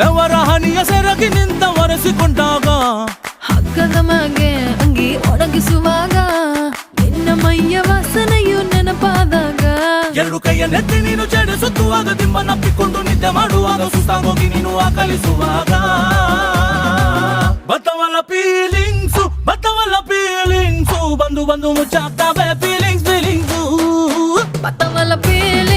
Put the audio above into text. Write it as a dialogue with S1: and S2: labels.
S1: ಬೆವರ ಹನಿಯ ಸೆರಗಿ ನಿಂತ ಒರೆಸಿಕೊಂಡಾಗ
S2: ಹಗ್ಗದ ಮ್ಯಾಗೆ ಅಂಗಿ ಒಣಗಿಸುವಾಗ ನಿನ್ನ ಮೈಯ ವಾಸನೆಯು ನೆನಪಾದಾಗ
S1: ಎರಡು ಕೈಯ ನೆತ್ತಿ ನೀನು ಜಡಿಸುತ್ತುವಾಗ ದಿಮ್ಮನಪ್ಪಿಕೊಂಡು ನಿದ್ದೆ ಮಾಡುವಾಗ ಸುಸ್ತಾಗೋಗಿ ನೀನು ಆಕಲಿಸುವಾಗ ಬತ್ತವಲ್ಲ ಫೀಲಿಂಗ್ಸು ಬಂದು ಬಂದು ಮುಚ್ಚಾಗ್ತಾವೆ ಫೀಲಿಂಗ್ಸು
S2: ಬತ್ತವಲ್ಲ ಫೀಲಿಂಗ್ಸ್